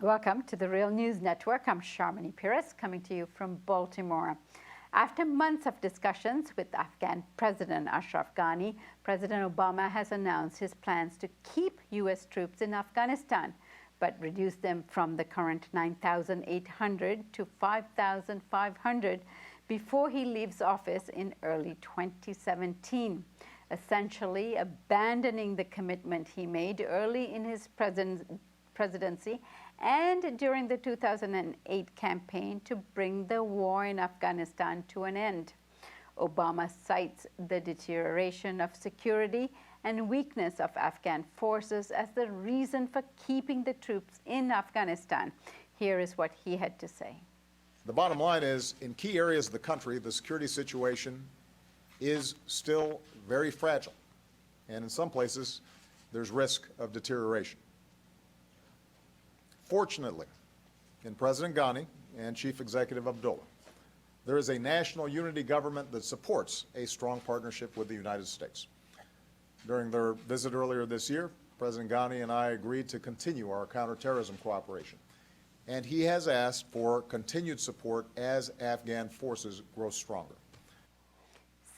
Welcome to the Real News Network. I'm Sharmini Pires, coming to you from Baltimore. After months of discussions with Afghan President Ashraf Ghani, President Obama has announced his plans to keep U.S. troops in Afghanistan, but reduce them from the current 9,800 to 5,500 before he leaves office in early 2017, essentially abandoning the commitment he made early in his presidency and during the 2008 campaign to bring the war in Afghanistan to an end. Obama cites the deterioration of security and weakness of Afghan forces as the reason for keeping the troops in Afghanistan. Here is what he had to say. The bottom line is, in key areas of the country, the security situation is still very fragile, and in some places, there's risk of deterioration. Fortunately, in President Ghani and Chief Executive Abdullah, there is a national unity government that supports a strong partnership with the United States. During their visit earlier this year, President Ghani and I agreed to continue our counterterrorism cooperation, and he has asked for continued support as Afghan forces grow stronger.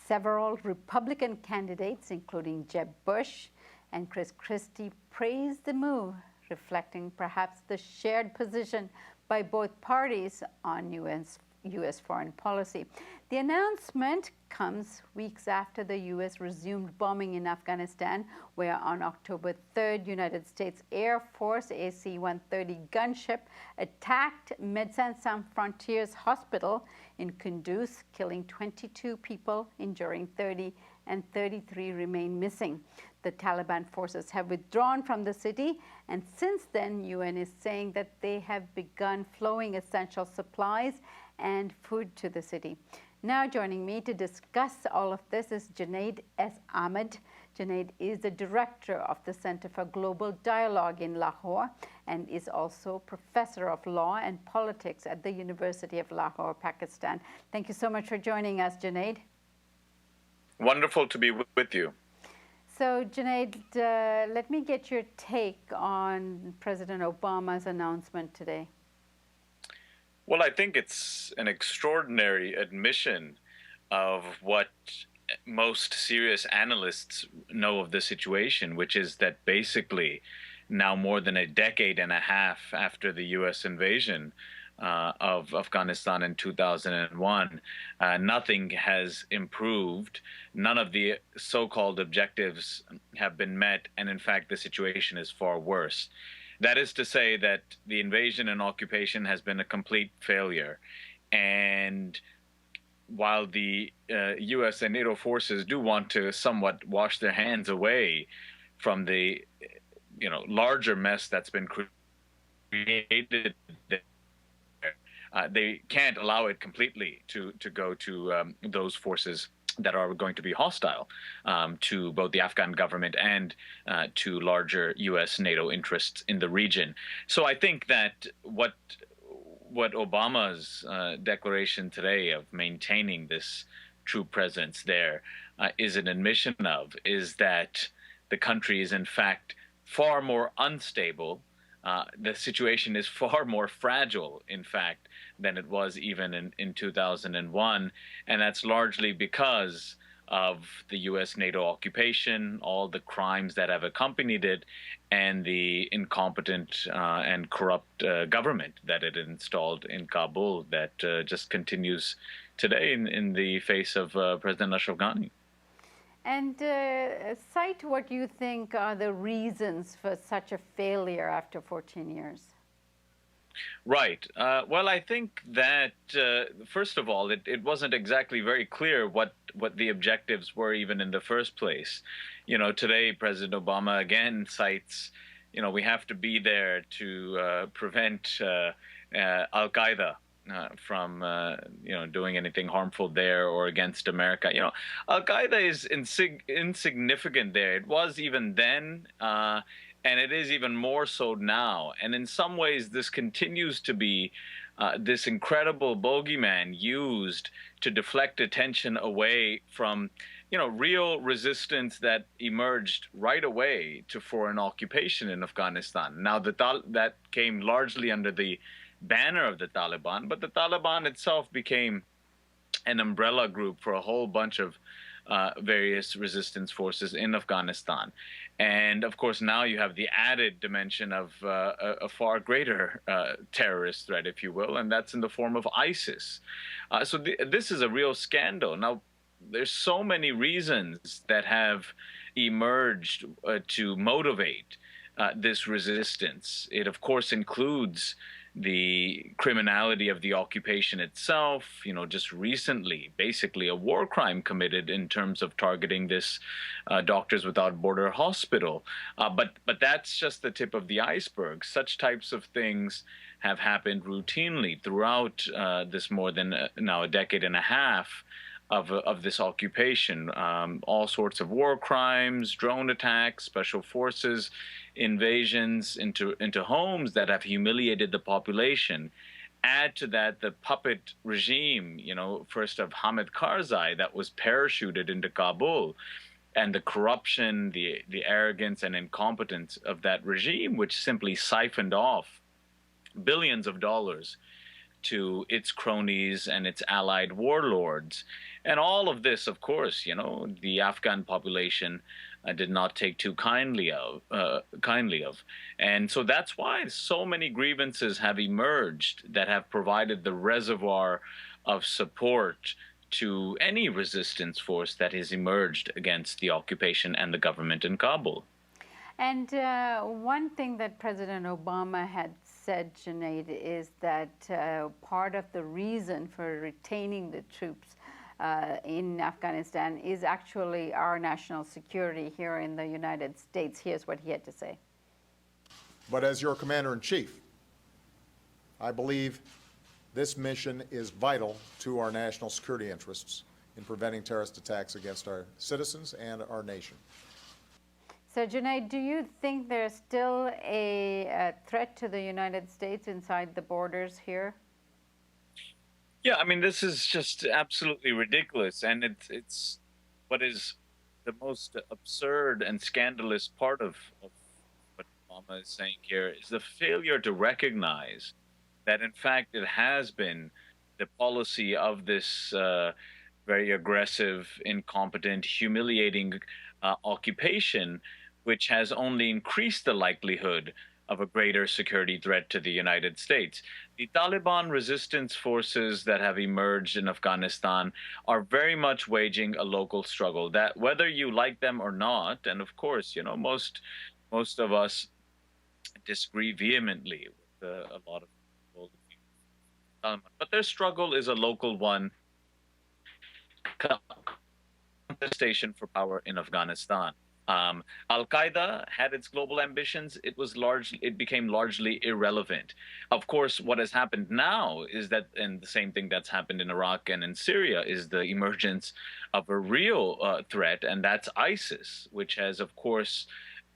Several Republican candidates, including Jeb Bush and Chris Christie, praised the move, reflecting perhaps the shared position by both parties on U.S. foreign policy. The announcement comes weeks after the U.S. resumed bombing in Afghanistan, where on October 3rd, United States Air Force AC-130 gunship attacked Médecins Sans Frontières Hospital in Kunduz, killing 22 people, injuring 30, and 33 remain missing. The Taliban forces have withdrawn from the city, and since then, UN is saying that they have begun flowing essential supplies and food to the city. Now joining me to discuss all of this is Junaid S. Ahmad. Junaid is the director of the Center for Global Dialogue in Lahore and is also professor of law and politics at the University of Lahore, Pakistan. Thank you so much for joining us, Junaid. Wonderful to be with you. So, Junaid, let me get your take on President Obama's announcement today. Well, I think it's an extraordinary admission of what most serious analysts know of the situation, which is that basically now more than a decade and a half after the U.S. invasion of Afghanistan in 2001, nothing has improved. None of the so-called objectives have been met, and in fact, the situation is far worse. That is to say that the invasion and occupation has been a complete failure. And while the U.S. and NATO forces do want to somewhat wash their hands away from the larger mess that's been created there, they can't allow it completely to go to those forces that are going to be hostile to both the Afghan government and to larger U.S. NATO interests in the region. So I think that what Obama's declaration today of maintaining this troop presence there is an admission of is that the country is in fact far more unstable. The situation is far more fragile, in fact, than it was even in 2001. And that's largely because of the U.S. NATO occupation, all the crimes that have accompanied it, and the incompetent and corrupt government that it installed in Kabul that just continues today in the face of President Ashraf Ghani. And cite what you think are the reasons for such a failure after 14 years. Right. Well, I think that, first of all, it wasn't exactly very clear what the objectives were even in the first place. Today, President Obama again cites, we have to be there to prevent Al-Qaeda from doing anything harmful there or against America. Al-Qaeda is insignificant there. It was even then, and it is even more so now. And in some ways, this continues to be this incredible bogeyman used to deflect attention away from real resistance that emerged right away to foreign occupation in Afghanistan. Now, that came largely under the banner of the Taliban, but the Taliban itself became an umbrella group for a whole bunch of various resistance forces in Afghanistan. And of course, now you have the added dimension of a far greater terrorist threat, if you will, and that's in the form of ISIS. So this is a real scandal. Now, there's so many reasons that have emerged to motivate this resistance. It, of course, includes the criminality of the occupation itself. Just recently, basically a war crime committed in terms of targeting this Doctors Without Border hospital. But that's just the tip of the iceberg. Such types of things have happened routinely throughout this more than now a decade and a half of this occupation. All sorts of war crimes, drone attacks, special forces invasions into homes that have humiliated the population. Add to that the puppet regime, first of Hamid Karzai, that was parachuted into Kabul, and the corruption, the arrogance and incompetence of that regime, which simply siphoned off billions of dollars to its cronies and its allied warlords. And all of this, of course, the Afghan population did not take too kindly of. And so that's why so many grievances have emerged that have provided the reservoir of support to any resistance force that has emerged against the occupation and the government in Kabul. And one thing that President Obama had said, Junaid, is that part of the reason for retaining the troops in Afghanistan is actually our national security here in the United States. Here's what he had to say. But as your commander-in-chief, I believe this mission is vital to our national security interests in preventing terrorist attacks against our citizens and our nation. So, Junaid, do you think there's still a threat to the United States inside the borders here? Yeah, I mean, this is just absolutely ridiculous. And it's what is the most absurd and scandalous part of what Obama is saying here is the failure to recognize that, in fact, it has been the policy of this very aggressive, incompetent, humiliating occupation, which has only increased the likelihood of a greater security threat to the United States. The Taliban resistance forces that have emerged in Afghanistan are very much waging a local struggle, that whether you like them or not, and of course, most of us disagree vehemently with a lot of people, but their struggle is a local one, contestation for power in Afghanistan. Al-Qaeda had its global ambitions. It became largely irrelevant. Of course, what has happened now is that, and the same thing that's happened in Iraq and in Syria, is the emergence of a real threat, and that's ISIS, which has, of course,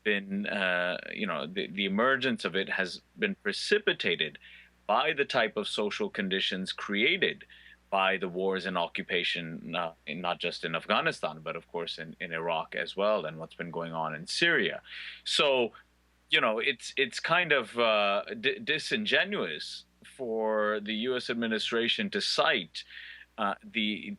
been, the emergence of it has been precipitated by the type of social conditions created by the wars and occupation, not just in Afghanistan, but of course in Iraq as well, and what's been going on in Syria. So, it's kind of disingenuous for the U.S. administration to cite the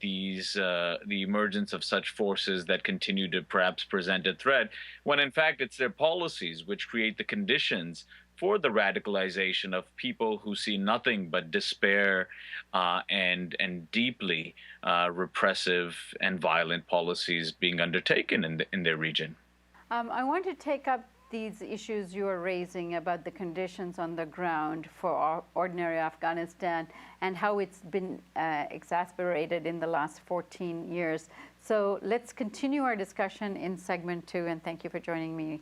emergence of such forces that continue to perhaps present a threat, when in fact it's their policies which create the conditions for the radicalization of people who see nothing but despair and deeply repressive and violent policies being undertaken in their region. I want to take up these issues you are raising about the conditions on the ground for ordinary Afghanistan and how it's been exacerbated in the last 14 years. So let's continue our discussion in segment 2, and thank you for joining me.